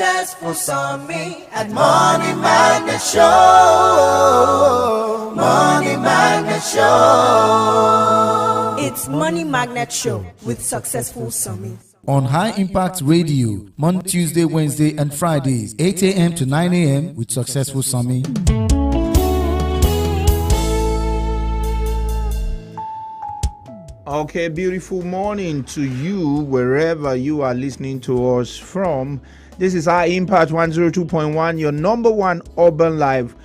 successful Sami at Money Magnet Show. Money Magnet Show. It's Money Magnet Show with Successful Sami. On High Impact Radio, Monday, Tuesday, Wednesday, and Fridays, 8 a.m. to 9 a.m. with Successful Sami. Okay, beautiful morning to you wherever you are listening to us from. This is High Impact 102.1, your number one urban live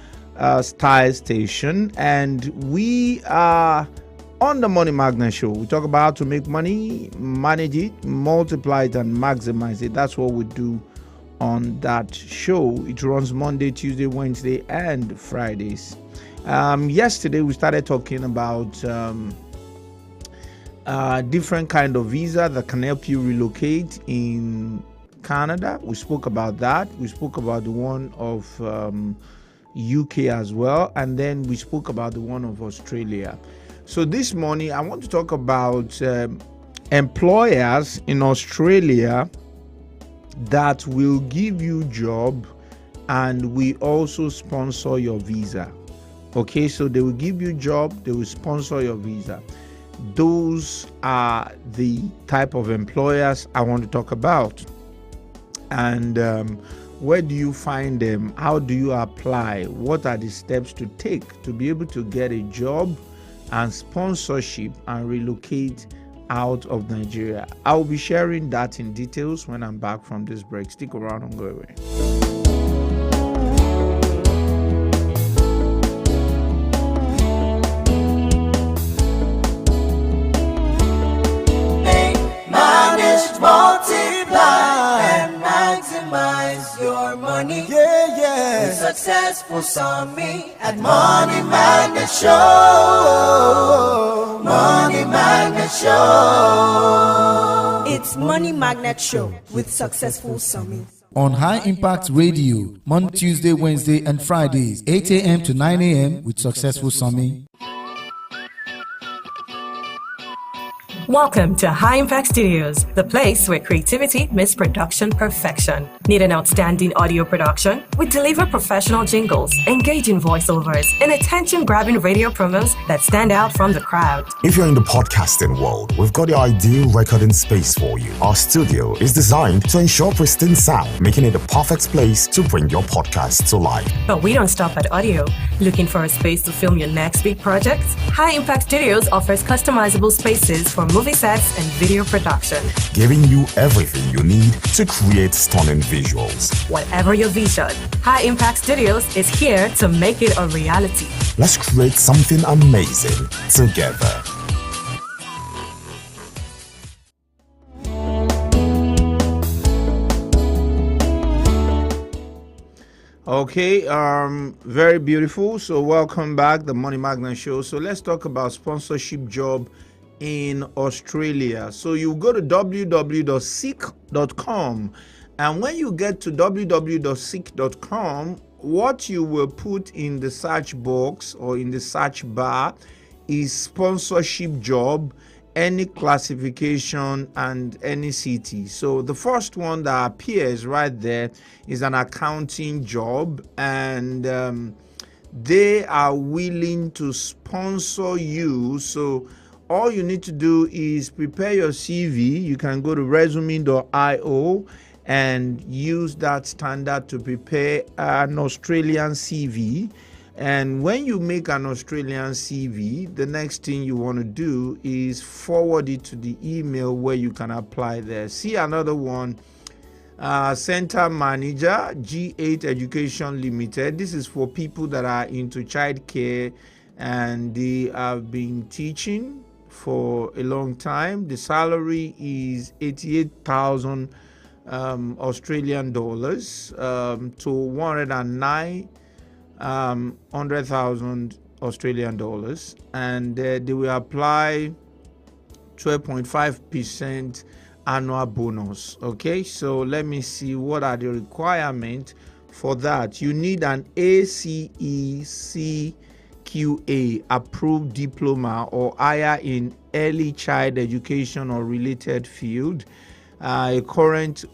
style station, and we are on the Money Magnet Show. We talk about how to make money, manage it, multiply it, and maximize it. That's what we do on that show. It runs Monday, Tuesday, Wednesday, and Fridays. Yesterday, we started talking about different kind of visa that can help you relocate in Canada. We spoke about that. We spoke about the one of UK as well, and then we spoke about the one of Australia. So this morning, I want to talk about employers in Australia that will give you job and we also sponsor your visa. Okay, so they will give you job, they will sponsor your visa. Those are the type of employers I want to talk about. And where do you find them? How do you apply? What are the steps to take to be able to get a job and sponsorship and relocate out of Nigeria? I'll be sharing that in details when I'm back from this break. Stick around and go away. Multiply and maximize your money. Yeah. With Successful Sami at Money Magnet Show. Money Magnet Show. It's Money Magnet Show with Successful Sami. On High Impact Radio, Monday, Tuesday, Wednesday, and Fridays, 8 a.m. to 9 a.m. with Successful Sami. Welcome to High Impact Studios, the place where creativity meets production perfection. Need an outstanding audio production? We deliver professional jingles, engaging voiceovers, and attention-grabbing radio promos that stand out from the crowd. If you're in the podcasting world, we've got the ideal recording space for you. Our studio is designed to ensure pristine sound, making it the perfect place to bring your podcast to life. But we don't stop at audio. Looking for a space to film your next big project? High Impact Studios offers customizable spaces for movie sets and video production, giving you everything you need to create stunning visuals. Whatever your vision, High Impact Studios is here to make it a reality. Let's create something amazing together. Okay, very beautiful. So welcome back, the Money Magnet Show. So let's talk about sponsorship job in Australia. So you go to www.seek.com, and when you get to www.seek.com, what you will put in the search box or in the search bar is sponsorship job, any classification and any city. So the first one that appears right there is an accounting job, and they are willing to sponsor you. So all you need to do is prepare your CV. You can go to resume.io and use that standard to prepare an Australian CV. And when you make an Australian CV, the next thing you want to do is forward it to the email where you can apply there. See another one, Center Manager, G8 Education Limited. This is for people that are into childcare and they have been teaching for a long time. The salary is 88,000 Australian dollars to 109,000 Australian dollars, and they will apply 12.5% annual bonus. Okay, so let me see what are the requirements for that. You need an ACECQA approved diploma or higher in early child education or related field, a current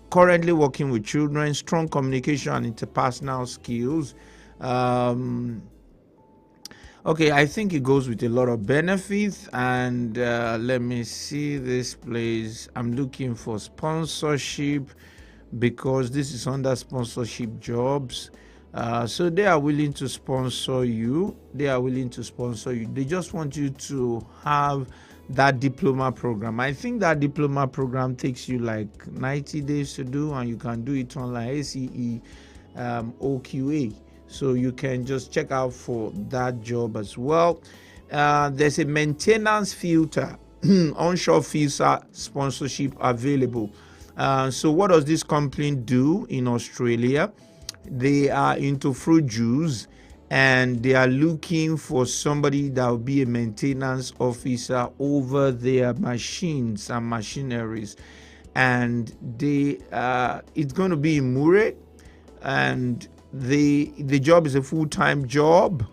currently working with children, strong communication and interpersonal skills. Okay, I think it goes with a lot of benefits. And let me see this place. I'm looking for sponsorship because this is under sponsorship jobs. So they are willing to sponsor you. They just want you to have that diploma program. I think that diploma program takes you like 90 days to do, and you can do it online, ACE, OQA. So you can just check out for that job as well. There's a maintenance filter, onshore visa sponsorship available. So what does this company do in Australia? They are into fruit juice, and they are looking for somebody that will be a maintenance officer over their machines and machineries. And they it's going to be in Murray, and the job is a full-time job,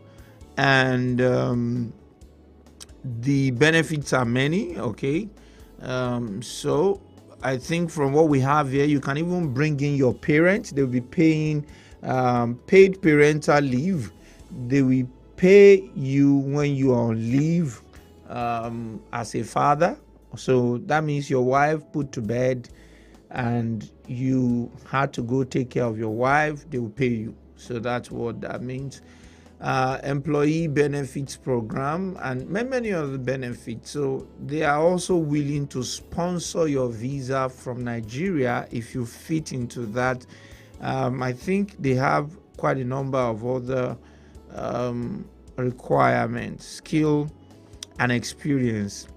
and the benefits are many. Okay, so I think from what we have here, you can even bring in your parents. They'll be paying paid parental leave. They will pay you when you are on leave as a father. So that means your wife put to bed and you had to go take care of your wife, they will pay you. So that's what that means. Employee benefits program and many other benefits. So they are also willing to sponsor your visa from Nigeria if you fit into that. I think they have quite a number of other requirements: skill and experience,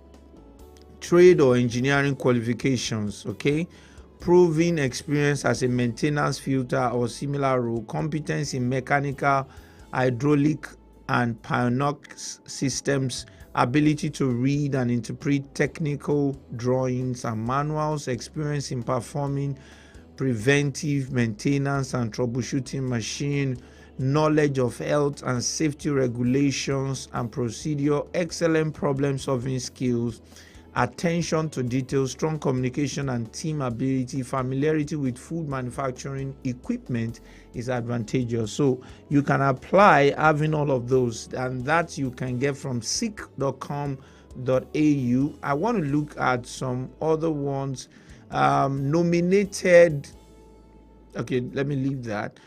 trade or engineering qualifications, okay, proven experience as a maintenance filter or similar role, competence in mechanical, hydraulic and pneumatic systems, ability to read and interpret technical drawings and manuals, experience in performing preventive maintenance and troubleshooting machine, knowledge of health and safety regulations and procedure, excellent problem solving skills, attention to detail, strong communication and team ability, familiarity with food manufacturing equipment is advantageous. So you can apply having all of those, and that you can get from seek.com.au. I want to look at some other ones. Nominated, okay, let me leave that.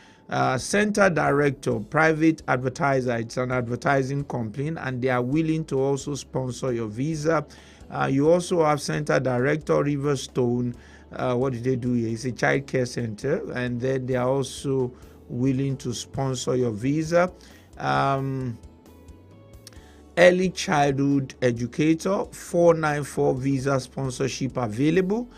Center director, private advertiser, it's an advertising company, and they are willing to also sponsor your visa. You also have center director, Riverstone. What did they do here? It's a child care center, and then they are also willing to sponsor your visa. Early childhood educator, 494 visa sponsorship available.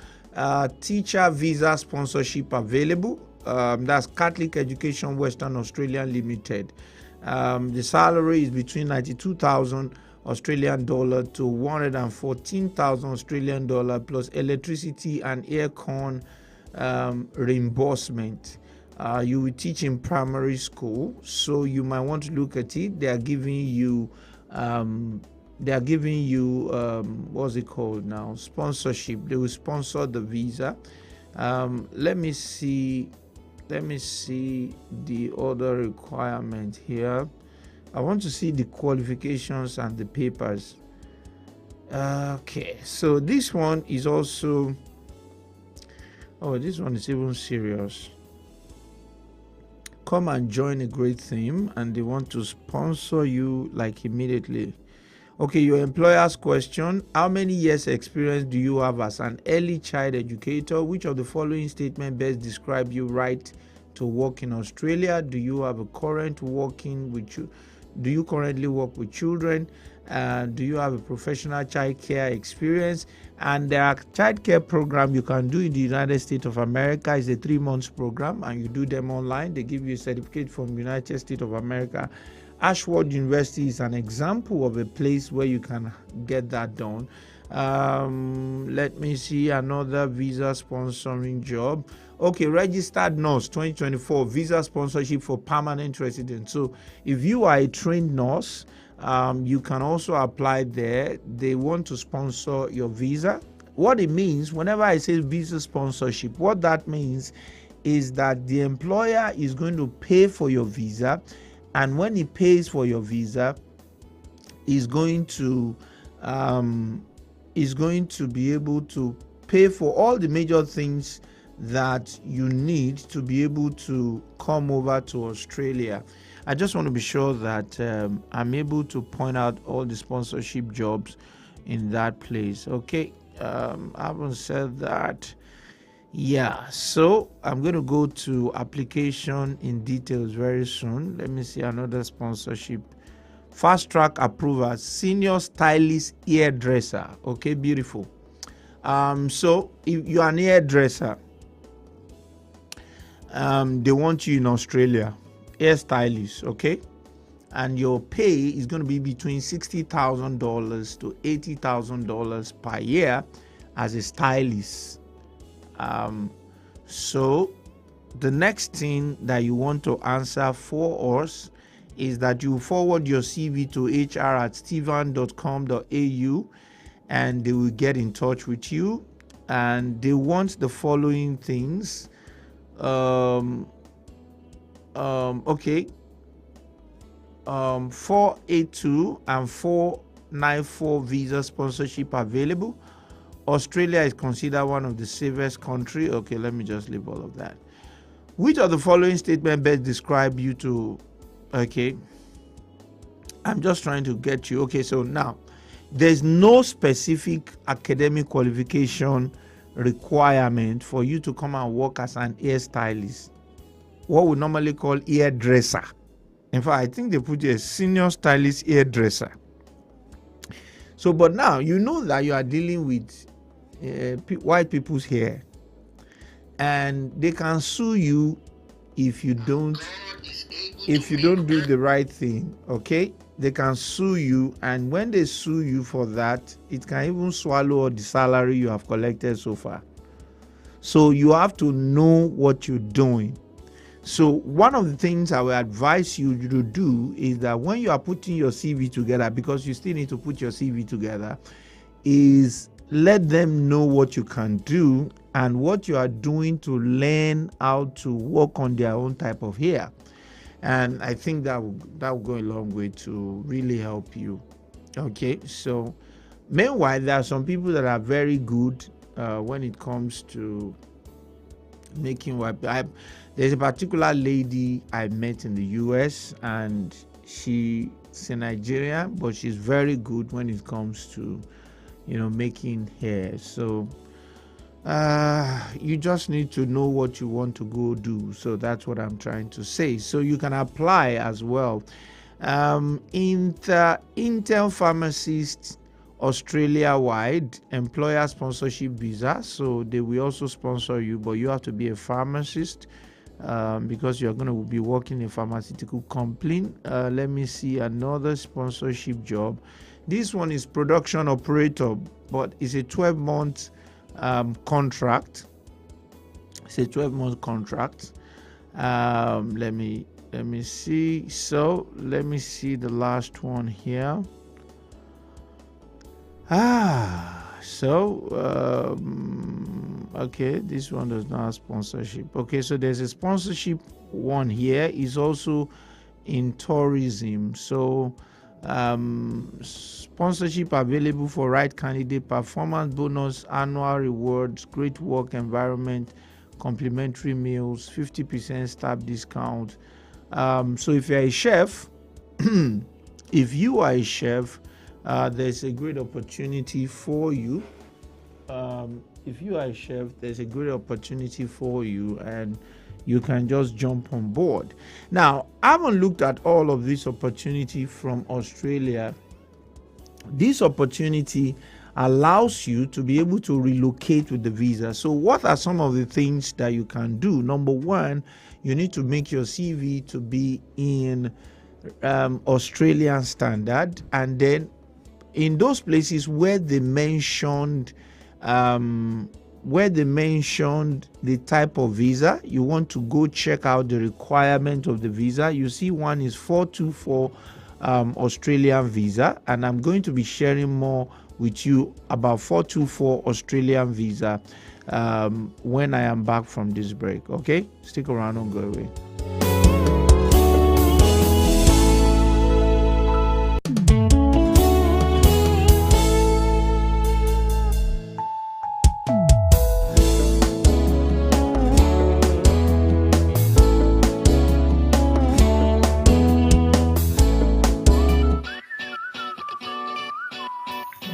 Teacher visa sponsorship available. That's Catholic Education Western Australia Limited. The salary is between 92,000 Australian dollar to 114,000 Australian dollar plus electricity and aircon reimbursement. You will teach in primary school, so you might want to look at it. They are giving you what's it called now? Sponsorship. They will sponsor the visa. Let me see the other requirement here. I want to see the qualifications and the papers. Okay, so this one is also, this one is even serious. Come and join a great team, and they want to sponsor you like immediately. Okay, your employer's question: how many years experience do you have as an early child educator? Which of the following statement best describe you right to work in Australia? Do you have a current working with you? Do you currently work with children? Do you have a professional child care experience? And there are child care program you can do in the United States of America. It's a 3 months program, and you do them online. They give you a certificate from United States of America. Ashford University is an example of a place where you can get that done. Let me see another visa sponsoring job. Okay, registered nurse 2024 visa sponsorship for permanent residents. So if you are a trained nurse, you can also apply there. They want to sponsor your visa. what it means, whenever I say visa sponsorship, what that means is that the employer is going to pay for your visa, and when he pays for your visa, is going to be able to pay for all the major things that you need to be able to come over to Australia. I just want to be sure that I'm able to point out all the sponsorship jobs in that place. Okay, I haven't said that. Yeah, so I'm going to go to application in details very soon. Let me see another sponsorship. Fast track approval, senior stylist hairdresser. Okay, beautiful. So if you are an hairdresser, they want you in Australia, hairstylist, okay, and your pay is going to be between $60,000 to $80,000 per year as a stylist. So the next thing that you want to answer for us is that you forward your CV to hr@stevan.com.au, and they will get in touch with you, and they want the following things. Okay, 482 and 494 visa sponsorship available. Australia is considered one of the safest country. Okay, let me just leave all of that. Which of the following statement best describe you to? Okay, I'm just trying to get you. Okay, so now there's no specific academic qualification requirement for you to come and work as an hairstylist, what we normally call hairdresser. In fact, I think they put you a senior stylist hairdresser. So, but now you know that you are dealing with white people's hair, and they can sue you if you don't do the right thing. Okay, they can sue you, and when they sue you for that, it can even swallow all the salary you have collected so far. So you have to know what you're doing. So one of the things I will advise you to do is that when you are putting your CV together, because you still need to put your CV together, is let them know what you can do and what you are doing to learn how to work on their own type of hair. And I think that will go a long way to really help you. Okay, so meanwhile, there are some people that are very good when it comes to making white. There's a particular lady I met in the US, and she's a Nigerian, but she's very good when it comes to, making hair. So you just need to know what you want to go do. So that's what I'm trying to say. So you can apply as well. Intel pharmacist Australia wide employer sponsorship visa. So they will also sponsor you, but you have to be a pharmacist because you're going to be working in a pharmaceutical company. Let me see another sponsorship job. This one is production operator, but it's a 12-month contract. It's a 12-month contract. Let me see. So let me see the last one here. Okay, this one does not have sponsorship. Okay, so there's a sponsorship one here. Is also in tourism. So sponsorship available for right candidate, performance bonus, annual rewards, great work environment, complimentary meals, 50% staff discount. So if you're a chef, there's a great opportunity for you. If you are a chef, there's a great opportunity for you, and you can just jump on board. Now, I haven't looked at all of this opportunity from Australia. This opportunity allows you to be able to relocate with the visa. So what are some of the things that you can do? Number one, you need to make your CV to be in Australian standard, and then in those places where they mentioned the type of visa, you want to go check out the requirement of the visa. You see, one is 424 Australian visa, and I'm going to be sharing more with you about 424 Australian visa when I am back from this break. Okay, stick around, don't go away.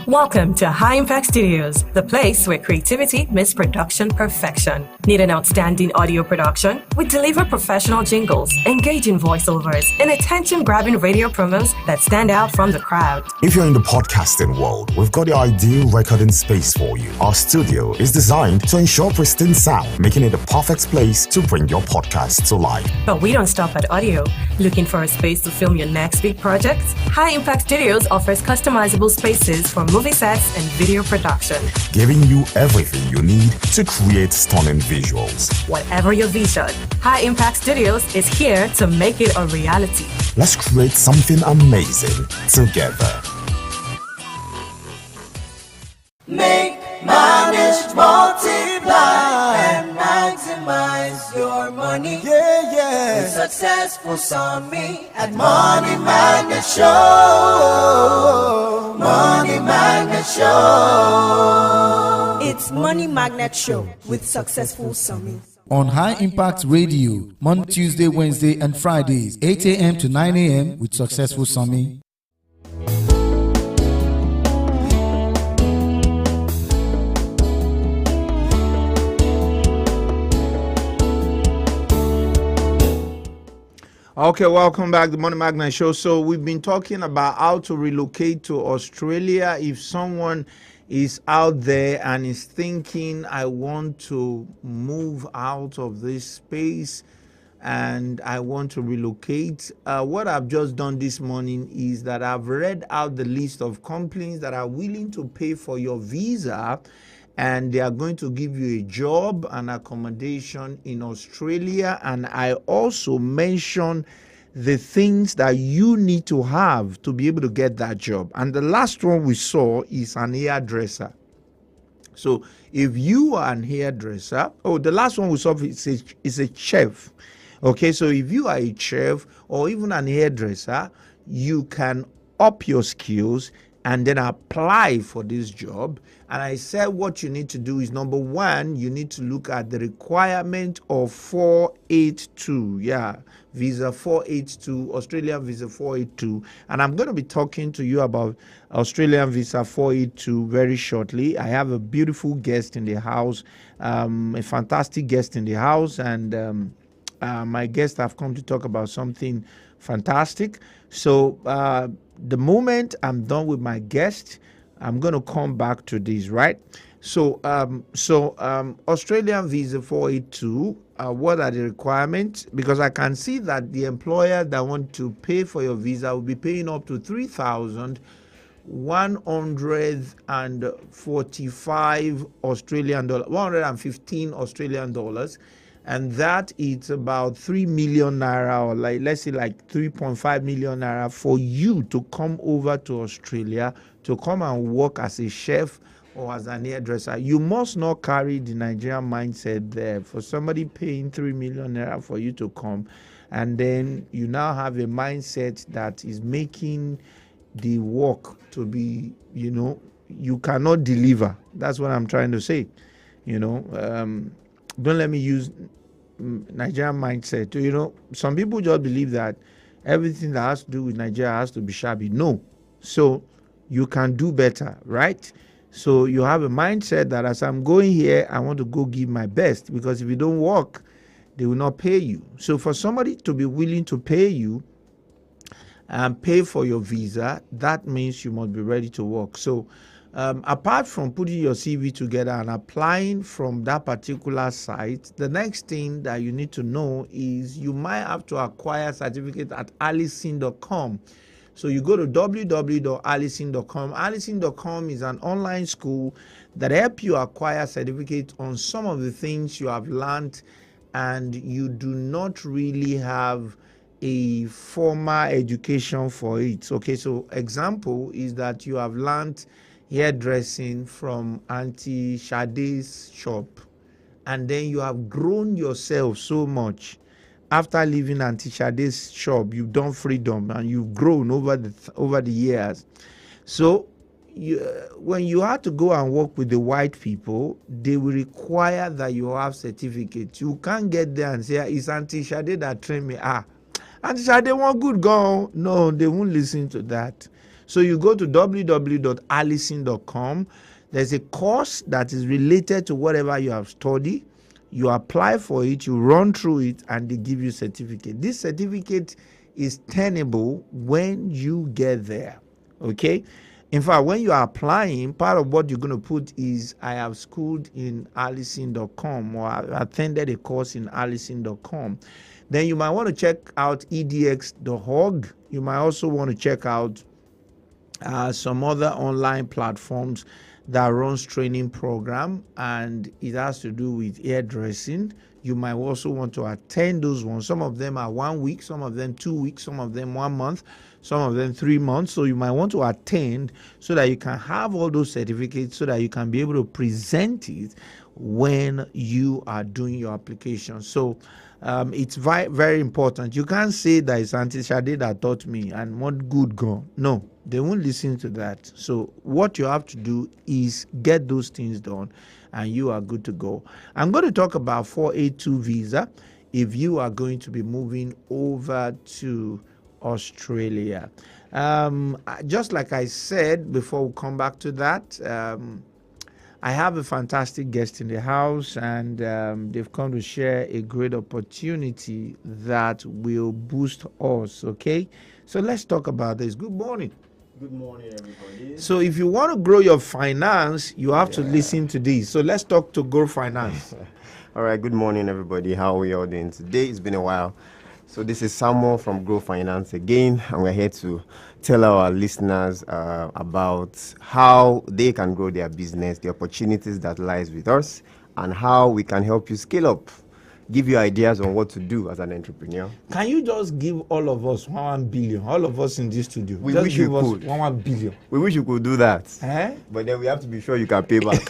Welcome to High Impact Studios, the place where creativity meets production perfection. Need an outstanding audio production? We deliver professional jingles, engaging voiceovers, and attention-grabbing radio promos that stand out from the crowd. If you're in the podcasting world, we've got the ideal recording space for you. Our studio is designed to ensure pristine sound, making it the perfect place to bring your podcast to life. But we don't stop at audio. Looking for a space to film your next big project? High Impact Studios offers customizable spaces for movie sets and video production, Giving you everything you need to create stunning visuals. whatever your vision. High Impact Studios is here to make it a reality. Let's create something amazing together. Make, manage, multiply, and maximize your money. Yeah, yeah. With Successful Summit at Money Magnet Show. Money Magnet Show. It's Money Magnet Show with Successful Summit. On High Impact Radio, Monday, Tuesday, Wednesday, and Fridays, 8 a.m. to 9 a.m. with Successful Summit. Okay, welcome back to the Money Magnet Show. So we've been talking about how to relocate to Australia. If someone is out there and is thinking, I want to move out of this space and I want to relocate, what I've just done this morning is that I've read out the list of companies that are willing to pay for your visa, and they are going to give you a job and accommodation in Australia. And I also mention the things that you need to have to be able to get that job. And the last one we saw is an hairdresser. So if you are an hairdresser, the last one we saw is a chef. Okay, so if you are a chef or even an hairdresser, you can up your skills and then apply for this job. And I said what you need to do is, number one, you need to look at the requirement of 482. Visa 482, Australian Visa 482. And I'm going to be talking to you about Australian Visa 482 very shortly. I have a beautiful guest in the house, a fantastic guest in the house. And my guests have come to talk about something fantastic. So the moment I'm done with my guest, I'm going to come back to this, right? So Australian Visa 482, what are the requirements? Because I can see that the employer that want to pay for your visa will be paying up to $3,145 Australian dollars, 115 Australian dollars. And that is about 3 million naira, or let's say 3.5 million naira for you to come over to Australia to come and work as a chef or as an hairdresser. You must not carry the Nigerian mindset there. For somebody paying 3 million naira for you to come, and then you now have a mindset that is making the work to be, you cannot deliver. That's what I'm trying to say. Don't let me use Nigerian mindset. Some people just believe that everything that has to do with Nigeria has to be shabby. No. So you can do better, right? So you have a mindset that as I'm going here, I want to go give my best, because if you don't work, they will not pay you. So for somebody to be willing to pay you and pay for your visa, that means you must be ready to work. So apart from putting your CV together and applying from that particular site, the next thing that you need to know is you might have to acquire certificate at Allison.com. So you go to www.allison.com. Allison.com is an online school that helps you acquire certificates on some of the things you have learned and you do not really have a formal education for it. Okay, so example is that you have learned hairdressing from Auntie Sade's shop, and then you have grown yourself so much after leaving Auntie Sade's shop, you've done freedom and you've grown over the years. So when you have to go and work with the white people, they will require that you have certificates. You can't get there and say, it's Auntie Sade that trained me. Auntie Sade want good go. No, they won't listen to that. So you go to www.allison.com. There's a course that is related to whatever you have studied. You apply for it, you run through it, and they give you certificate. This certificate is tenable when you get there. Okay? In fact, when you are applying, part of what you're going to put is, I have schooled in allison.com, or I attended a course in allison.com. Then you might want to check out edx.org. You might also want to check out some other online platforms that runs training program, and it has to do with hairdressing. You might also want to attend those ones. Some of them are 1 week, some of them 2 weeks, some of them 1 month, some of them 3 months. So you might want to attend so that you can have all those certificates, so that you can be able to present it when you are doing your application. So it's very important. You can't say that it's Auntie Sade that taught me and what good go. No, they won't listen to that. So what you have to do is get those things done, and you are good to go. I'm going to talk about 482 visa if you are going to be moving over to Australia. Just like I said before we come back to that, I have a fantastic guest in the house, and they've come to share a great opportunity that will boost us. Okay, so let's talk about this. Good morning. Good morning, everybody. So if you want to grow your finance, you have to listen to this. So let's talk to Grow Finance. All right, good morning, everybody. How are we all doing today? It's been a while. So this is Samuel from Grow Finance again, and we're here to tell our listeners about how they can grow their business, the opportunities that lies with us, and how we can help you scale up, give you ideas on what to do as an entrepreneur. Can you just give all of us 1 billion? All of us in this studio. We just wish give you us could. 1 billion. We wish you could do that, but then we have to be sure you can pay back,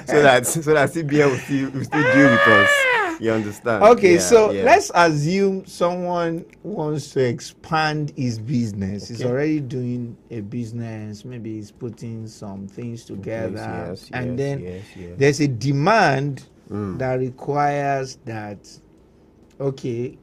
so that CBN will still deal with us. You understand? Okay, let's assume someone wants to expand his business. He's already doing a business. Maybe he's putting some things together, then there's a demand that requires that. Okay,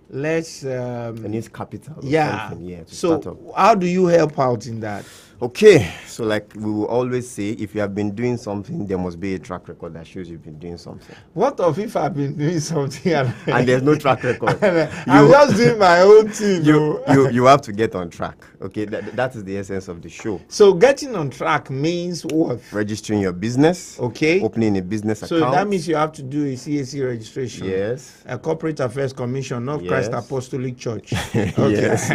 let's. It needs capital. Or something, to so start up. how do you help out in that? Okay, so like we will always say, if you have been doing something, there must be a track record that shows you've been doing something. What if I've been doing something and there's no track record? I'm just doing my own thing. You have to get on track. Okay, that is the essence of the show. So getting on track means what? Registering your business. Okay. Opening a business account. So that means you have to do a CAC registration. Yes. A Corporate Affairs Commission of Christ Apostolic Church. Okay. Yes.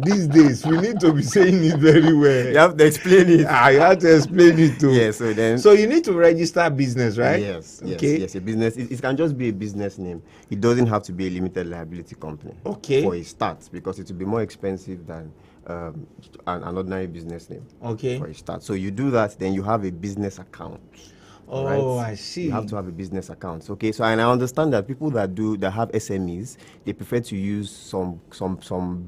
These days we need to be saying it very well. You have to explain it. You have to explain it too. Yeah, so you need to register business, right? Yes. Okay. Yes, a business. It can just be a business name. It doesn't have to be a limited liability company. Okay. For a start, because it will be more expensive than an ordinary business name. Okay. For a start. So you do that, then you have a business account. Oh, right? I see. You have to have a business account. Okay, so and I understand that people that have SMEs, they prefer to use some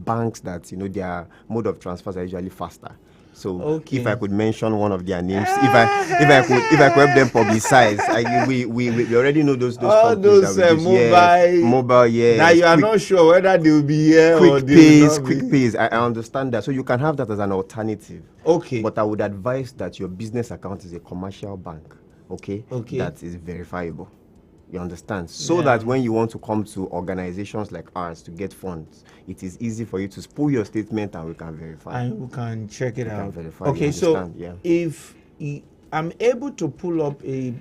banks that their mode of transfers are usually faster. So if I could mention one of their names, if I could help them publicize, we already know those all those mobile. Now you are not sure whether they will be here or quick pays. I understand that. So you can have that as an alternative. Okay. But I would advise that your business account is a commercial bank. Okay. That is verifiable. You understand? So that when you want to come to organizations like ours to get funds, it is easy for you to pull your statement and we can verify. And we can check it out. Verify, okay, so if I'm able to pull up a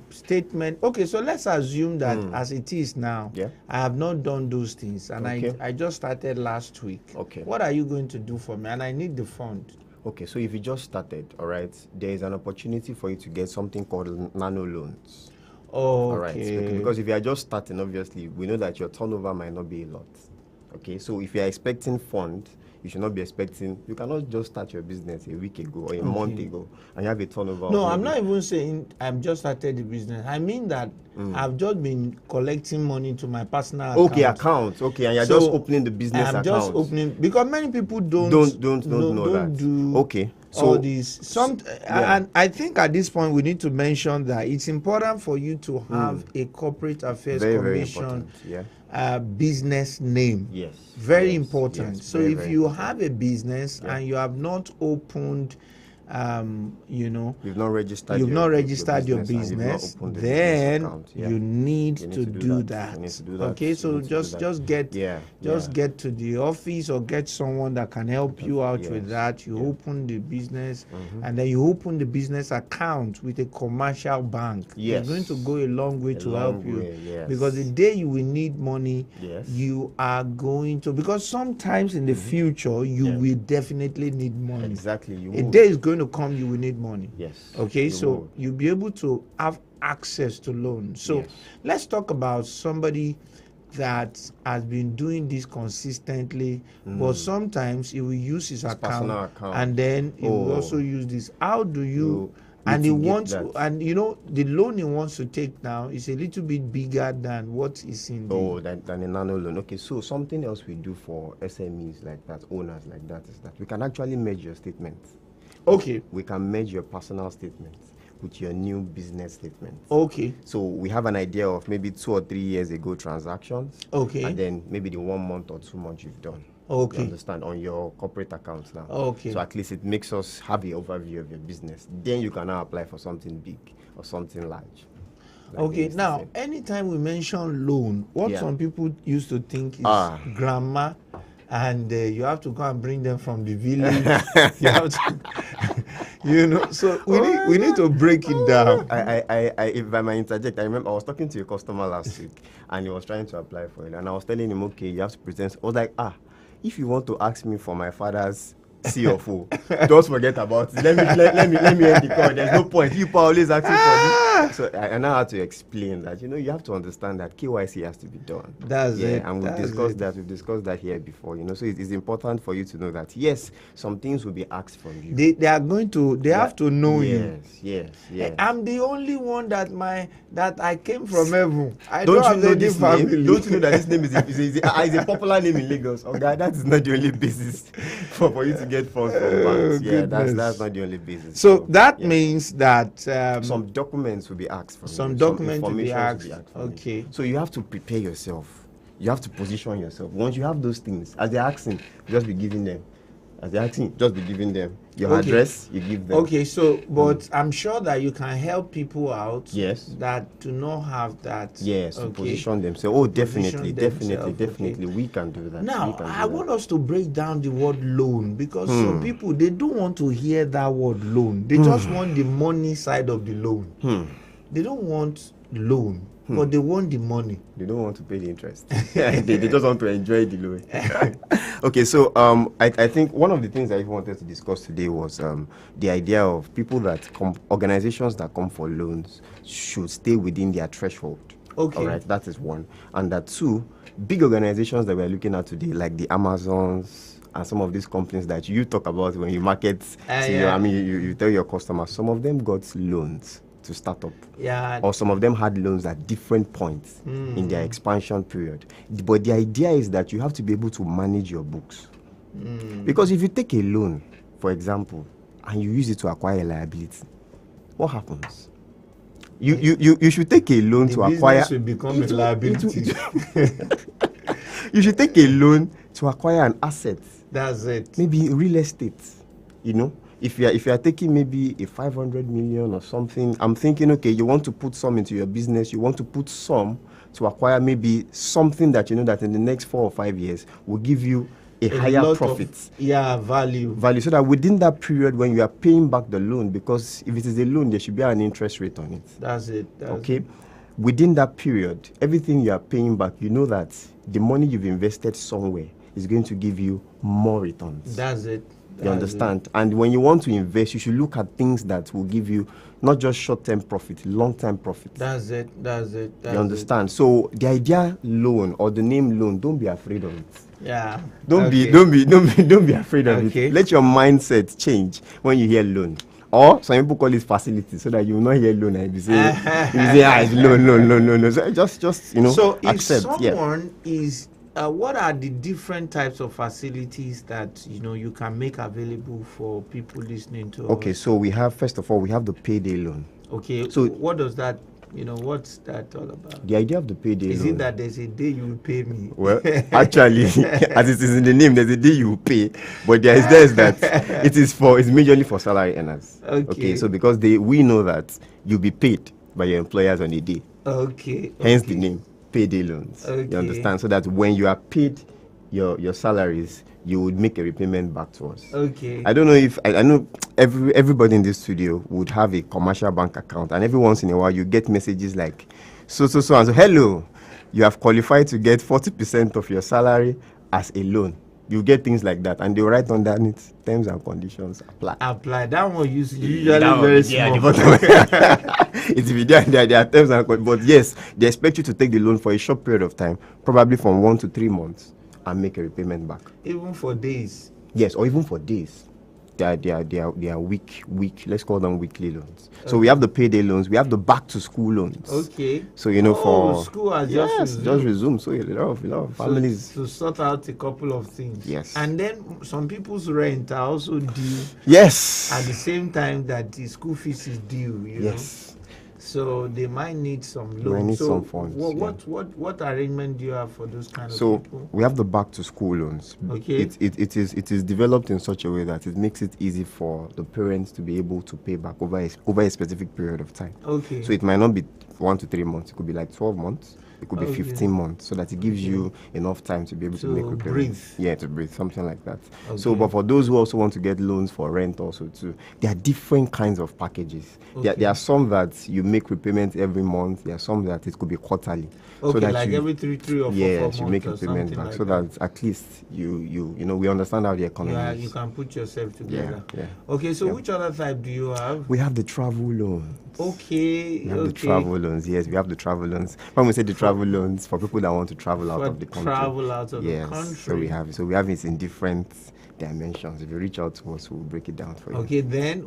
statement, okay, so let's assume that as it is now, I have not done those things, and I just started last week. Okay. What are you going to do for me? And I need the fund. Okay, so if you just started, all right, there is an opportunity for you to get something called nano loans. Oh, all right, because if you are just starting, obviously, we know that your turnover might not be a lot. Okay, so if you are expecting fund, you should not be expecting. You cannot just start your business a week ago or a month ago and you have a turnover. No, I'm not even saying I've just started the business. I mean that I've just been collecting money to my personal account. Okay, account. Okay, and you're just opening the business account. I'm just opening because many people don't know that. Do okay, so all these. And I think at this point we need to mention that it's important for you to have a corporate affairs commission. Business name. Yes. Very important. Yes, so very, if very you have a business and you have not opened, you've not registered your business, then you need to do that. Okay, so just get to the office or get someone that can help you out with that. You open the business and then you open the business account with a commercial bank. It's going to go a long way to help you because the day you will need money, you are going to, because sometimes in the future you will definitely need money. Exactly. A day is going to come, you will need money. Yes. Okay, so you'll be able to have access to loans. So let's talk about somebody that has been doing this consistently, but sometimes he will use his account and then he will also use this. How do you? And he wants, and the loan he wants to take now is a little bit bigger than what is in than a nano loan. Okay, so something else we do for SMEs like that, owners like that, is that we can actually merge your statements. Okay. We can merge your personal statements with your new business statements. Okay. So we have an idea of maybe 2 or 3 years ago transactions. Okay. And then maybe the 1 month or 2 months you've done. Okay. You understand, on your corporate accounts now. Okay. So at least it makes us have an overview of your business. Then you can now apply for something big or something large. Okay, now, anytime we mention loan, what some people used to think is grammar, and you have to go and bring them from the village. You have to, so we need to break it down. If I might interject, I remember I was talking to a customer last week, and he was trying to apply for it, and I was telling him, okay, you have to present. I was like, if you want to ask me for my father's CFO, don't forget about it. Let me end the call. There's no point. People are always asking for this. So I now have to explain that you have to understand that KYC has to be done. That's it. And we've discussed that. We've discussed that here before. So it is important for you to know that yes, some things will be asked from you. They are going to. They have to know you. Yes. I'm the only one that I came from heaven. Don't you know this family? Don't you know that this name is a popular name in Lagos? Oh God, that is not the only basis for you to get funds from banks. That's not the only basis. So that means that some documents will be asked from some you. Documents will be asked. Okay. You. So you have to prepare yourself. You have to position yourself. Once you have those things, as they're asking, just be giving them. As they're asking, just be giving them your address. You give them. Okay. So, but I'm sure that you can help people out. Yes. That do not have that. Yes. Okay. To position themselves. Oh, definitely. Okay. We can do that. Now, I want us to break down the word loan because some people, they don't want to hear that word loan. They just want the money side of the loan. They don't want loan. But they want the money. They don't want to pay the interest. they just want to enjoy the loan. Okay, so I think one of the things I wanted to discuss today was the idea of people that organizations that come for loans should stay within their threshold. Okay. All right, that is one. And that two, big organizations that we're looking at today, like the Amazons and some of these companies that you talk about when you market, you tell your customers, some of them got loans to start up. Yeah. Or some of them had loans at different points in their expansion period. But the idea is that you have to be able to manage your books. Because if you take a loan, for example, and you use it to acquire a liability, what happens? You should take a loan to acquire. Will become a liability. You should take a loan to acquire an asset. That's it. Maybe real estate. If you are taking maybe a 500 million or something, I'm thinking, okay, you want to put some into your business, you want to put some to acquire maybe something that that in the next 4 or 5 years will give you a higher profit. Value. So that within that period when you are paying back the loan, because if it is a loan, there should be an interest rate on it. That's it. Okay. Within that period, everything you are paying back, you know that the money you've invested somewhere is going to give you more returns. That's it. You understand? And when you want to invest, you should look at things that will give you not just short-term profit, long-term profit. That's it. You understand? So the idea loan or the name loan, don't be afraid of it. Yeah. Don't be afraid of Okay. it. Let your mindset change when you hear loan. Or some people call it facility, so that you will not hear loan and you say, it's loan. So just So if accept. someone is, what are the different types of facilities that you can make available for people listening to? Okay, us? so we have, first of all, we have the payday loan. Okay. So- So what does that? What's that all about? The idea of the payday Is loan. it that there's a day you will pay me? Well, actually, as it is in the name, there's a day you will pay, but there's that it's majorly for salary earners. Okay. So because we know that you'll be paid by your employers on a day, Okay. hence okay. the name payday loans. Okay. You understand? So that when you are paid your salaries, you would make a repayment back to us. Okay. I don't know if I know everybody in this studio would have a commercial bank account, and every once in a while you get messages like so and so. Hello, you have qualified to get 40% of your salary as a loan. You get things like that, and they write underneath terms and conditions apply. Apply. That one usually That very one, small. It's there are terms and conditions, but yes, they expect you to take the loan for a short period of time, probably from 1 to 3 months, and make a repayment back. Even for days. Yes, or even for days. They are week. Let's call them weekly loans. So we have the payday loans. We have the back to school loans. Okay. So for school has just resumed. So a lot of families. to sort out a couple of things. Yes. And then some people's rent are also due Yes. at the same time that the school fees is due. You know? Yes. So they might need some They loans. might need so some funds, what arrangement do you have for those kind So of people? we have the back to school loans. Okay. It is developed in such a way that it makes it easy for the parents to be able to pay back over a specific period of time. Okay. So it might not be 1 to 3 months. It could be like 12 months. It could be Okay. 15 months, so that it gives you enough time to be able to To make repayments. breathe. Yeah, to breathe, something like that. So, Okay. but for those who also want to get loans for rent also too, there are different kinds of packages. There are some that you make repayments every month. There are some that it could be quarterly. Okay, so that like you, every three or four yes, months you make or repayments something back, like so that at least we understand how the economy Yeah, is. you can put yourself together. Yeah. Okay, so which other type do you have? We have the travel loans. Okay. We have the travel loans. Yes, we have the travel loans. When we say the travel loans, for people that want to travel out For of the country. travel out of the Yes, country. so we have it in different dimensions. If you reach out to us, we'll break it down for you. Okay, then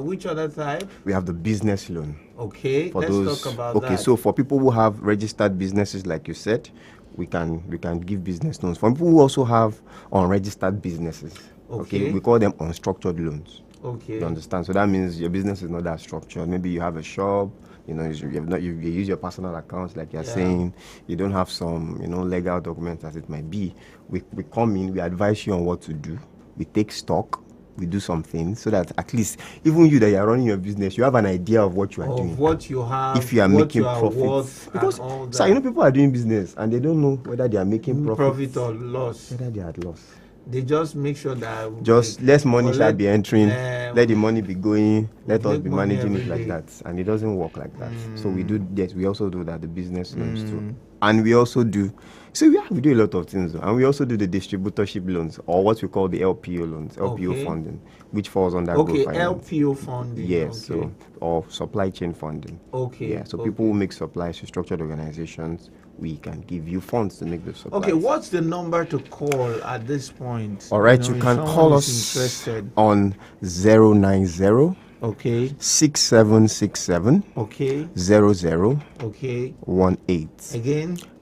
which other type? We have the business loan. Okay, For let's those, talk about okay, that. so for people who have registered businesses, like you said, we can give business loans. For people who also have unregistered businesses, Okay. we call them unstructured loans. Okay. You understand? So that means your business is not that structured. Maybe you have a shop, you use your personal accounts, like you're Yeah. saying. You don't have some, legal documents as it might be. We come in, we advise you on what to do. We take stock. We do some things so that at least even you that you're running your business, you have an idea of what you are doing. Of what you have, If you are what making you are profits, worth, because and all that. so people are doing business and they don't know whether they are making profit or loss. whether they are at loss. They just make sure that Just less money shall be entering, um, let the money be going, let us make be money managing it every like day. that. And it doesn't work like that. So we do that. We also do that, the business loans too. And we also do, so we do a lot of things. And we also do the distributorship loans, or what we call the LPO loans, LPO Okay. funding, which falls under Okay, Growth Finance. LPO funding. Yes, Okay. so or supply chain funding. Okay. Yeah, so okay. people who make supplies to structured organizations, we can give you funds to make the supplies. Okay, what's the number to call at this point? All right, if you can someone call is us interested. on 090 Okay. 6767 Okay. 0018 Okay.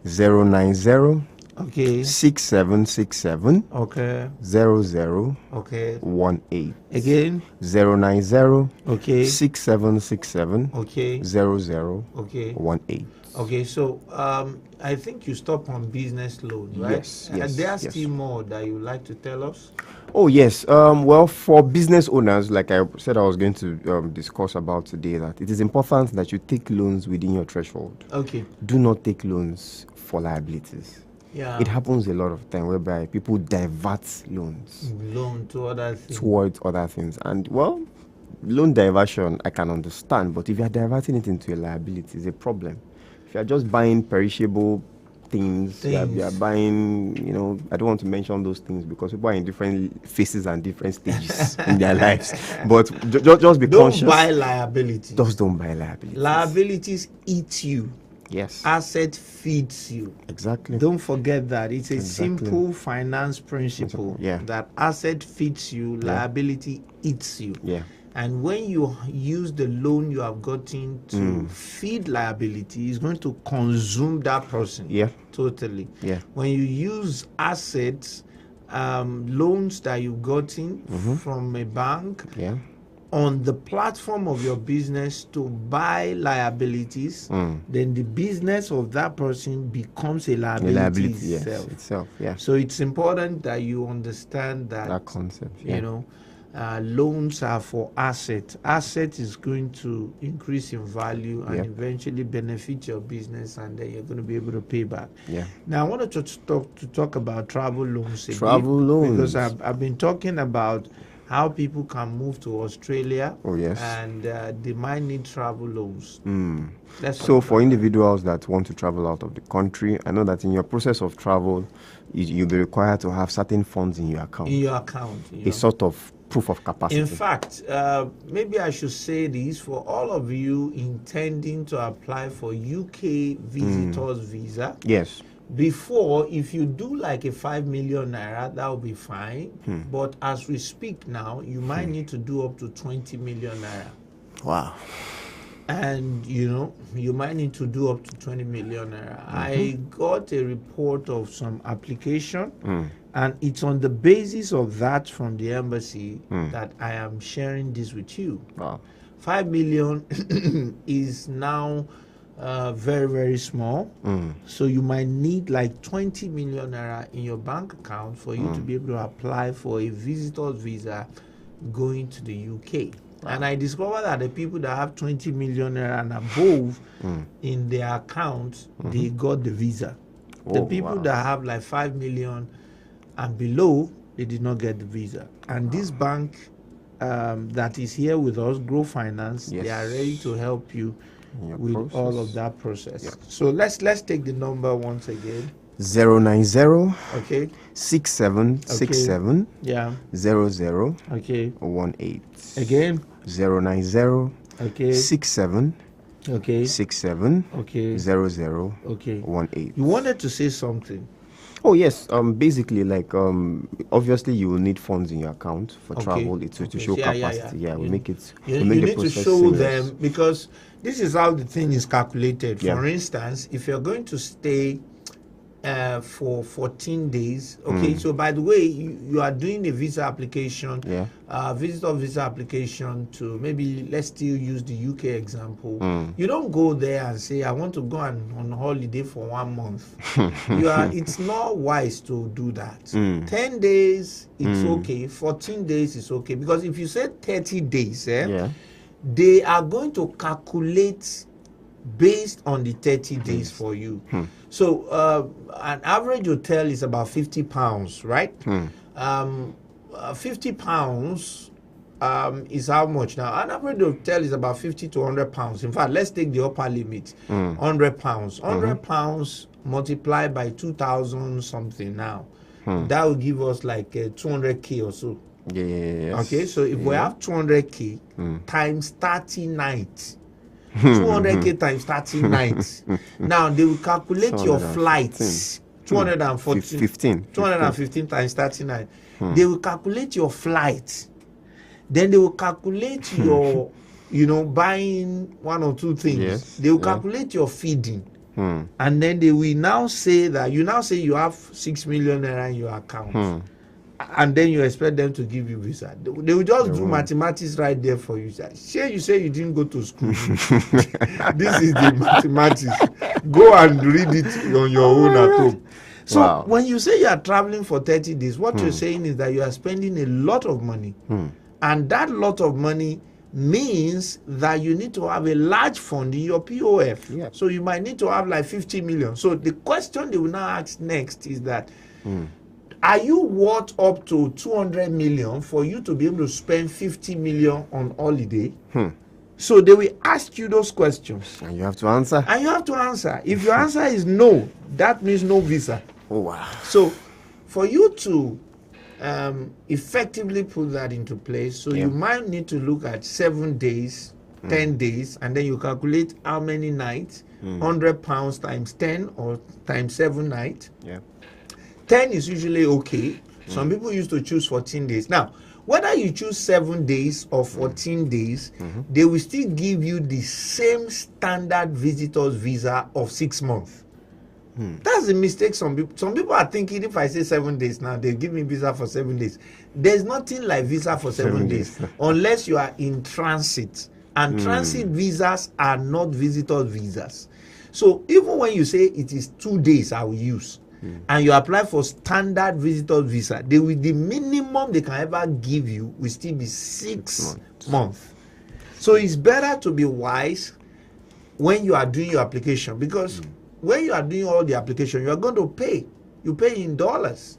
090 Okay. 6767 Okay. 0018 Okay. 090 Again. 6767 Okay. 0018 Okay. Okay. Okay. So I think you stop on business loan, right? Yes, yes, Are there yes. still more that you like to tell us? Oh yes. Well, for business owners, like I said, I was going to discuss about today, that it is important that you take loans within your threshold. Okay. Do not take loans for liabilities. Yeah. It happens a lot of time whereby people divert loans Loan to other things. towards other things, and well, loan diversion I can understand, but if you are diverting it into a liability, it's a problem. If you are just buying perishable things. You are buying, I don't want to mention those things because people are in different phases and different stages in their lives. But just be conscious. Don't buy liabilities. Just don't buy liabilities. Liabilities eat you. Yes. Asset feeds you. Exactly. Don't forget that. It's a simple finance principle. Yeah. That asset feeds you, liability eats you. Yeah. And when you use the loan you have gotten to feed liability, it's going to consume that person. Yeah. Totally. Yeah. When you use assets, loans that you've gotten from a bank, Yeah. on the platform of your business to buy liabilities, then the business of that person becomes a liability itself. Itself, yeah. So it's important that you understand that concept, yeah. Loans are for asset. Asset is going to increase in value and Yep. eventually benefit your business, and then you're going to be able to pay back. Yeah. Now I wanted to talk about travel loans again, Travel loans. because I've been talking about how people can move to Australia. Oh, yes. And they might need travel loans. Let's So talk for about individuals that want to travel out of the country, I know that in your process of travel, you'll be required to have certain funds in your account. in your account. A sort of proof of capacity. In fact, maybe I should say this for all of you intending to apply for UK visitors visa. Yes. Before, if you do like a 5 million naira, that will be fine. But as we speak now, you might need to do up to 20 million naira. Wow. And you might need to do up to 20 million naira. I got a report of some application, and it's on the basis of that from the embassy that I am sharing this with you. Wow. 5 million is now very, very small. So you might need like 20 million naira in your bank account for you to be able to apply for a visitor's visa going to the UK. And I discovered that the people that have 20 million naira and above in their account, they got the visa. The people that have like 5 million and below, they did not get the visa. And this bank that is here with us, Grow Finance, they are ready to help you with all of that process. Yep. So let's take the number once again. 090 Okay. 6767 Yeah. 0018. Okay. Again. 090 Okay. 67 Okay. 67 Okay. 0018. Okay. You wanted to say something. Oh yes, basically like obviously you will need funds in your account for travel. It's to show capacity. Yeah, we make it. You make the need to process show seamless. them, because this is how the thing is calculated. Yeah. For instance, if you're going to stay for 14 days, okay. So by the way, you are doing a visa application, visitor visa application to, maybe let's still use the UK example. You don't go there and say, I want to go on holiday for 1 month. It's not wise to do that. 10 days, it's okay. 14 days is okay, because if you say 30 days, they are going to calculate based on the 30 days for you. So an average hotel is about £50, right? 50 pounds is how much now? An average hotel is about 50 to 100 pounds. In fact, let's take the upper limit, 100 pounds. 100 pounds multiplied by 2,000 something now. That will give us like 200k or so. Yes. Okay, so if we have 200k times 30 nights, 200k times 30 nights. Now they will calculate your flights. 215 times 39. They will calculate your flights. Then they will calculate your, buying one or two things. Yes. They will calculate your feeding. And then they will now say that you have 6 million naira in your account. And then you expect them to give you visa. They will just do mathematics right there for you. You say you didn't go to school. This is the mathematics. Go and read it on your own at home. So when you say you are traveling for 30 days, what you're saying is that you are spending a lot of money. And that lot of money means that you need to have a large fund in your POF. Yeah. So you might need to have like 50 million. So the question they will now ask next is that, are you worth up to 200 million for you to be able to spend 50 million on holiday? So they will ask you those questions. And you have to answer. And you have to answer. If your answer is no, that means no visa. Oh, wow. So for you to effectively put that into place, so you might need to look at 7 days, 10 days, and then you calculate how many nights, £100 times 10 or times 7 nights. Yeah. 10 is usually okay. Some people used to choose 14 days. Now, whether you choose 7 days or 14 days, they will still give you the same standard visitor's visa of 6 months. That's the mistake some people are thinking. If I say 7 days now, they give me visa for 7 days. There's nothing like visa for 7 days unless you are in transit, and transit visas are not visitor's visas. So even when you say it is 2 days I will use, and you apply for standard visitor's visa, the minimum they can ever give you will still be 6 months. So it's better to be wise when you are doing your application, because when you are doing all the application, you are going to pay. You pay in dollars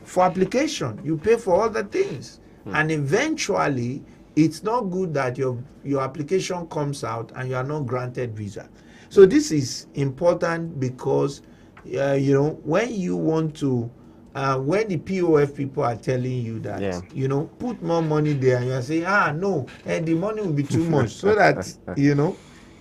for application. You pay for other things, and eventually, it's not good that your application comes out and you are not granted visa. So this is important because when you want to, when the POF people are telling you that, put more money there, and you are saying, no, the money will be too much, so that,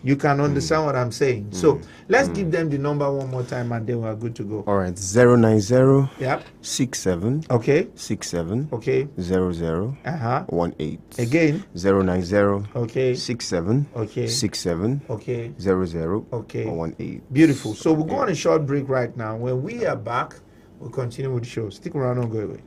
you can understand what I'm saying. So let's give them the number one more time, and then we're good to go. All right, 090 Yep. 67 Okay. 67 Okay. 00 18. Again. 090 Okay. 67 Okay. 67 Okay. 00 Okay. 18. Beautiful. So we'll go on a short break right now. When we are back, we'll continue with the show. Stick around, don't go away.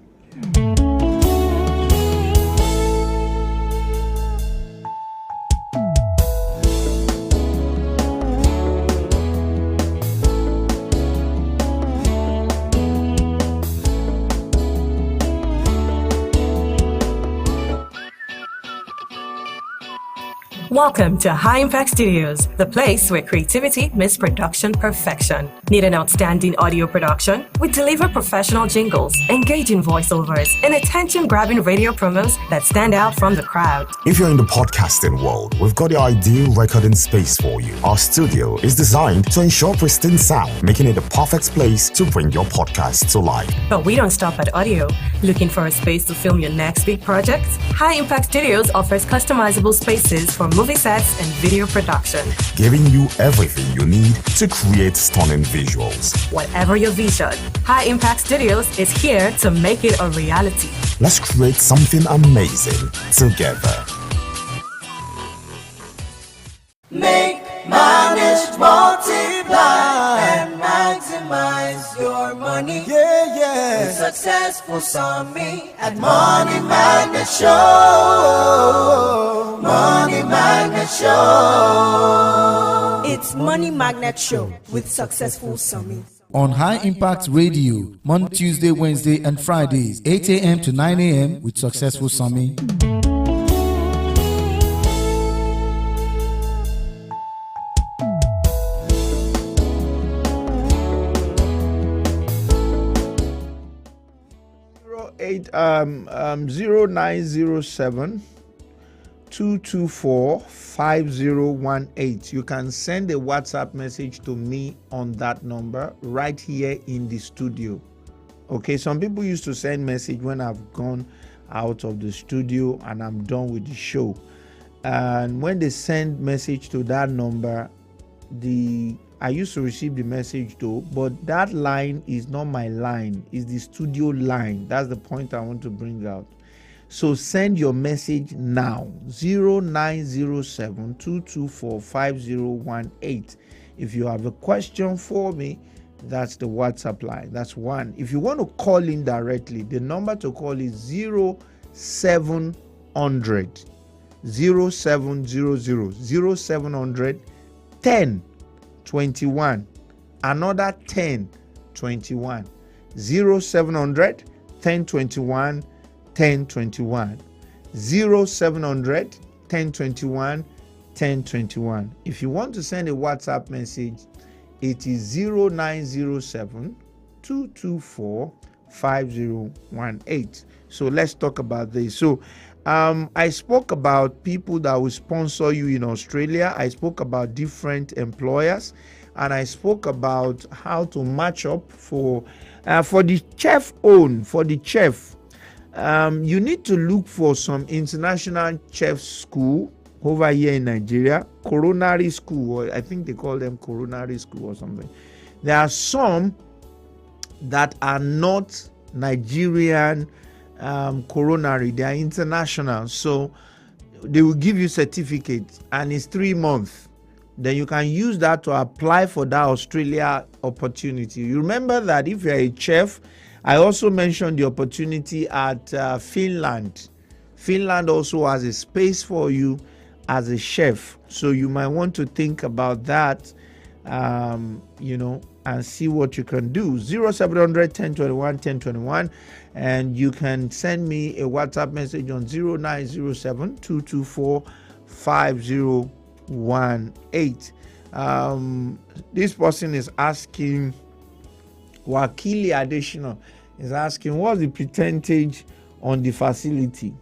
Welcome to High Impact Studios, the place where creativity meets production perfection. Need an outstanding audio production? We deliver professional jingles, engaging voiceovers, and attention-grabbing radio promos that stand out from the crowd. If you're in the podcasting world, we've got the ideal recording space for you. Our studio is designed to ensure pristine sound, making it the perfect place to bring your podcast to life. But we don't stop at audio. Looking for a space to film your next big project? High Impact Studios offers customizable spaces for movie sets and video production, giving you everything you need to create stunning visuals. Whatever your vision, High Impact Studios is here to make it a reality. Let's create something amazing together. Make, manage, multiply, and maximize your money. With Successful Summit at Money Magnet Show. Money Magnet Show. It's Money Magnet Show with Successful Summit. On High Impact Radio, Monday, Tuesday, Wednesday, and Fridays, 8 a.m. to 9 a.m. with Successful Summit. Eight 0907 224 5018. You can send a WhatsApp message to me on that number right here in the studio. Okay, some people used to send message when I've gone out of the studio and I'm done with the show. And when they send message to that number, I used to receive the message though, but that line is not my line, it's the studio line. That's the point I want to bring out. So send your message now, 0907 224 5018. If you have a question for me, that's the WhatsApp line. That's one. If you want to call in directly, the number to call is 0700 0700 0700 10 21, another 10 21, 0700 10 21 10 21, 0700 10 21 10 21. If you want to send a WhatsApp message, it is 0907 224 5018. So let's talk about this. So I spoke about people that will sponsor you in Australia. I spoke about different employers, and I spoke about how to match up for the chef own. For the chef, you need to look for some international chef school over here in Nigeria, culinary school, or I think they call them culinary school or something. There are some that are not Nigerian culinary, they are international, so they will give you certificates, and it's 3 months. Then you can use that to apply for that Australia opportunity. You remember that if you're a chef, I also mentioned the opportunity at Finland. Finland also has a space for you as a chef, so you might want to think about that, and see what you can do. 0700 1021 1021, and you can send me a WhatsApp message on 0907 224 5018. This person is asking, Wakili Additional is asking, what's the percentage on the facility?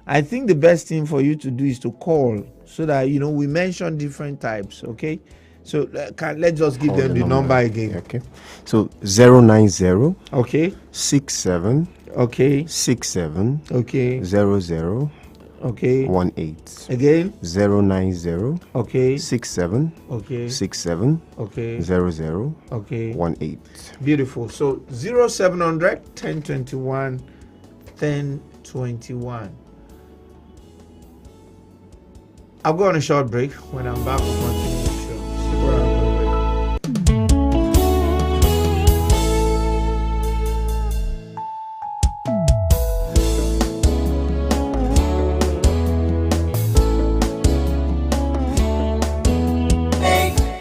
I think the best thing for you to do is to call, so that we mention different types. Okay, so let's just give them the number again. Okay, so 090 okay 67 okay 67 okay 00 okay 18 again 090 okay 67 okay 67 okay 00 okay 18. Beautiful. So 0700 1021 1021. I'll go on a short break. When I'm back, we'll continue the show. Stick around.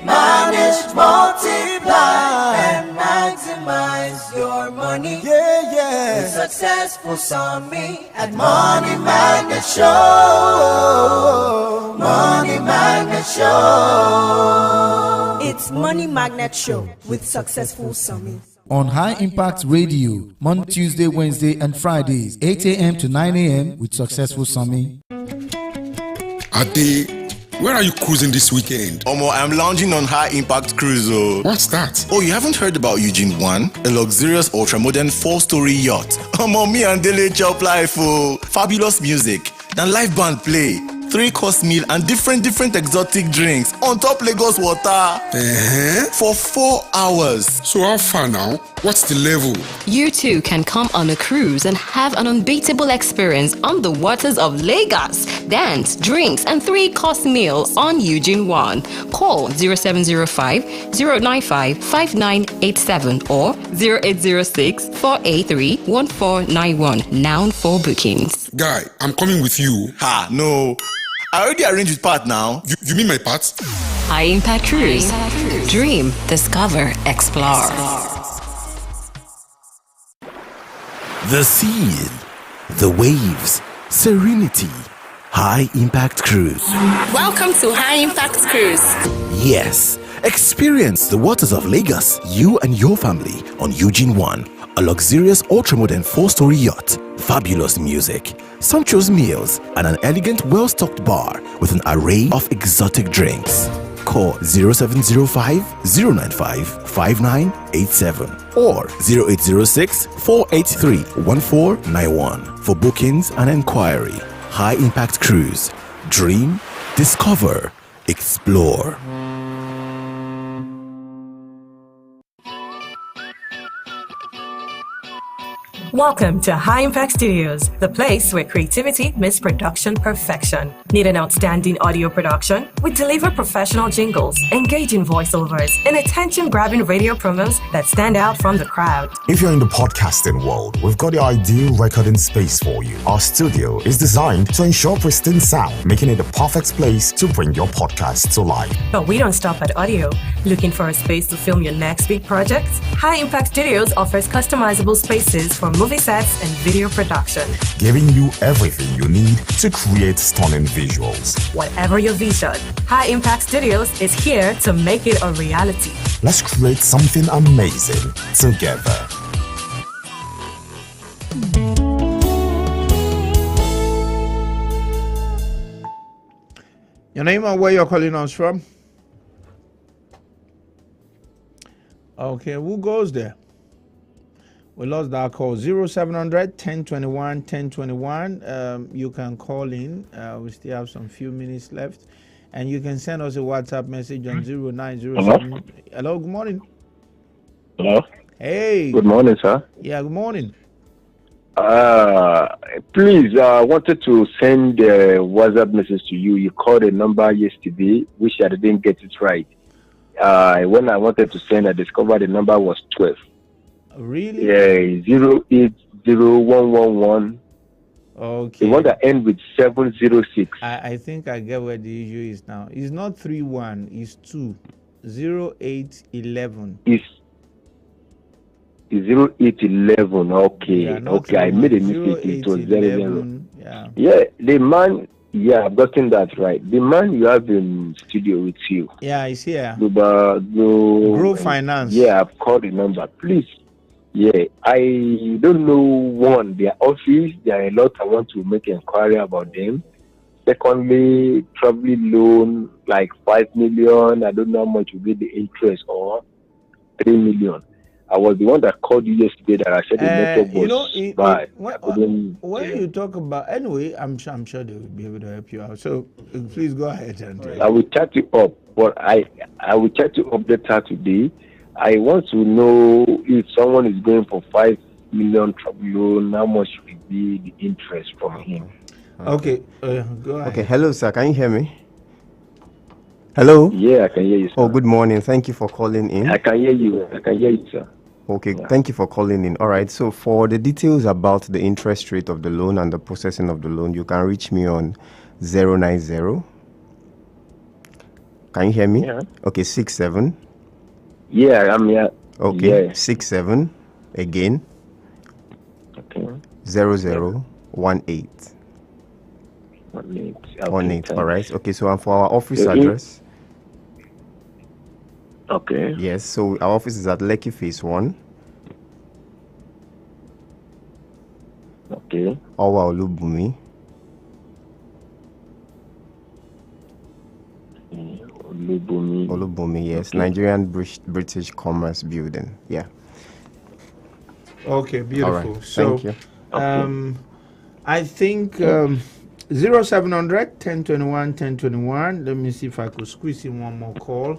Manage, multiply, and maximize your money. Yeah, yeah. With Successful Sami at Money Magnet Show. Money Magnet Show. It's Money Magnet Show with Successful Sami. On High Impact Radio, Monday, Tuesday, Wednesday, and Fridays, 8 a.m. to 9 a.m. with Successful Sami. Ade, where are you cruising this weekend? Omo, I'm lounging on High Impact Cruise. What's that? Oh, you haven't heard about Eugene One? A luxurious ultra-modern 4-story yacht. Omo, me and Dele chop life. Fabulous music. Then live band play. 3-course meal and different exotic drinks on top Lagos water for 4 hours. So how far now? What's the level? You too can come on a cruise and have an unbeatable experience on the waters of Lagos. Dance, drinks, and 3-course meal on Eugene One. Call 0705 095 5987 or 0806 483 1491. Now for bookings. Guy, I'm coming with you. Ha, no. I already arranged with Pat now. You mean my part? High Impact Cruise. Dream, discover, explore. The sea, the waves, serenity. High Impact Cruise. Welcome to High Impact Cruise. Yes, experience the waters of Lagos, you and your family on Eugene One, a luxurious ultra-modern 4-story yacht, fabulous music, sumptuous meals, and an elegant, well-stocked bar with an array of exotic drinks. Call 0705 095 5987 or 0806 483 1491 for bookings and inquiry. High Impact Cruise. Dream, discover, explore. Welcome to High Impact Studios, the place where creativity meets production perfection. Need an outstanding audio production? We deliver professional jingles, engaging voiceovers, and attention-grabbing radio promos that stand out from the crowd. If you're in the podcasting world, we've got the ideal recording space for you. Our studio is designed to ensure pristine sound, making it the perfect place to bring your podcast to life. But we don't stop at audio. Looking for a space to film your next big project? High Impact Studios offers customizable spaces for movie sets and video production, giving you everything you need to create stunning visuals. Whatever your vision, High Impact Studios is here to make it a reality. Let's create something amazing together. Your name and where you're calling us from? Okay, who goes there? We lost that call. 0700 1021 1021. You can call in. We still have some few minutes left. And you can send us a WhatsApp message on 0907. Hello, good morning. Hello. Hey. Good morning, sir. Yeah, good morning. Please, I wanted to send a WhatsApp message to you. You called a number yesterday, which I didn't get it right. When I wanted to send, I discovered the number was 12. Really? Yeah, 080111. Okay. The one that ends with 706. I think I get where the issue is now. It's not 31, it's 2. 0811. It's 0811. Okay. Yeah, okay, I made a mistake. It was 00. Yeah, the man. Yeah, I've gotten that right. The man you have in studio with you. Yeah, he's here. Grow Finance. Yeah, I've called the number. Please. Yeah, I don't know their office. There are a lot I want to make inquiry about them. Secondly, probably loan like 5 million. I don't know how much will be the interest, or 3 million. I was the one that called you yesterday that I said the network was bad. When you talk about, anyway, I'm sure they will be able to help you out. So please go ahead and. I will chat you up, but I will chat you up later today. I want to know if someone is going for 5 million trouble loan, how much will be the interest from him? Okay, go ahead. Okay, hello, sir. Can you hear me? Hello? Yeah, I can hear you, sir. Oh, good morning. Thank you for calling in. I can hear you. Sir. Okay, Thank you for calling in. All right, so for the details about the interest rate of the loan and the processing of the loan, you can reach me on 090. Can you hear me? Yeah. Okay, 67. Yeah, I'm here. Okay, yeah. 67 again. Okay. 0018. 18. 18. All right. Okay, so for our office address. Okay. Yes, so our office is at Lekki Phase 1. Okay. Owa Olubumi. Olubumi, yes. Okay. Nigerian British Commerce Building. Yeah. Okay, beautiful. All right. So, thank you. I think 0700 1021 1021. Let me see if I could squeeze in one more call.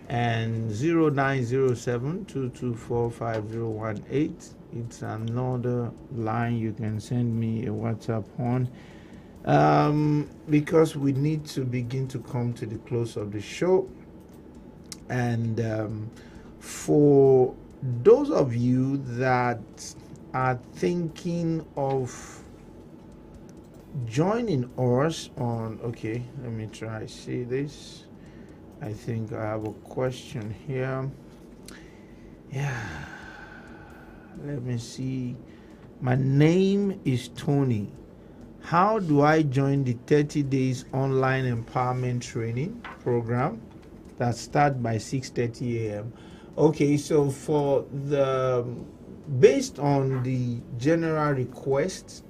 And 0907 224 5018. It's another line you can send me a WhatsApp on. Because we need to begin to come to the close of the show. And for those of you that are thinking of joining us on, okay, let me try see this. I think I have a question here. Yeah, let me see. My name is Tony. How do I join the 30 days online empowerment training program that starts by 6:30 a.m.? Okay, so for the based on the general request,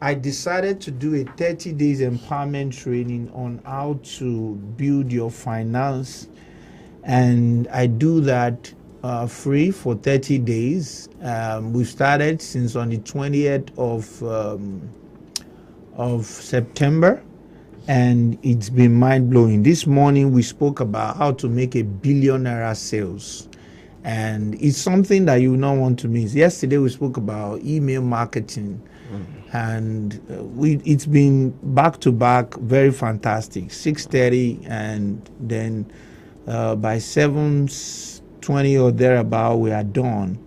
I decided to do a 30 days empowerment training on how to build your finance, and I do that free for 30 days. We started since on the 20th of September, and it's been mind-blowing. This morning we spoke about how to make a $1 billion sales, and it's something that you don't want to miss. Yesterday we spoke about email marketing, and it's been back to back, very fantastic. 6:30, and then by 7:20 or thereabout we are done.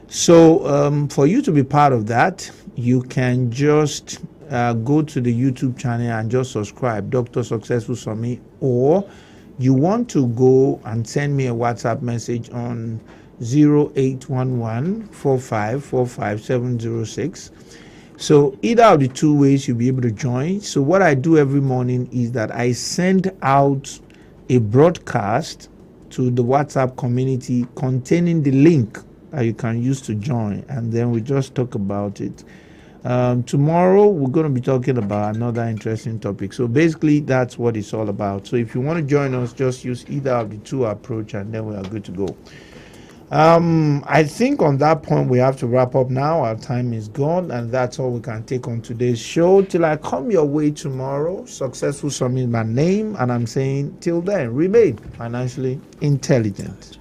So for you to be part of that, you can just go to the YouTube channel and just subscribe, Dr. Successful Summit, or you want to go and send me a WhatsApp message on 0811 4545 706. So either of the two ways you'll be able to join. So what I do every morning is that I send out a broadcast to the WhatsApp community containing the link that you can use to join, and then we just talk about it. Tomorrow we're going to be talking about another interesting topic. So basically that's what it's all about. So if you want to join us, just use either of the two approach and then we are good to go. I think on that point we have to wrap up now. Our time is gone, and that's all we can take on today's show. Till I come your way tomorrow, Successful Summit is my name, and I'm saying till then, remain financially intelligent.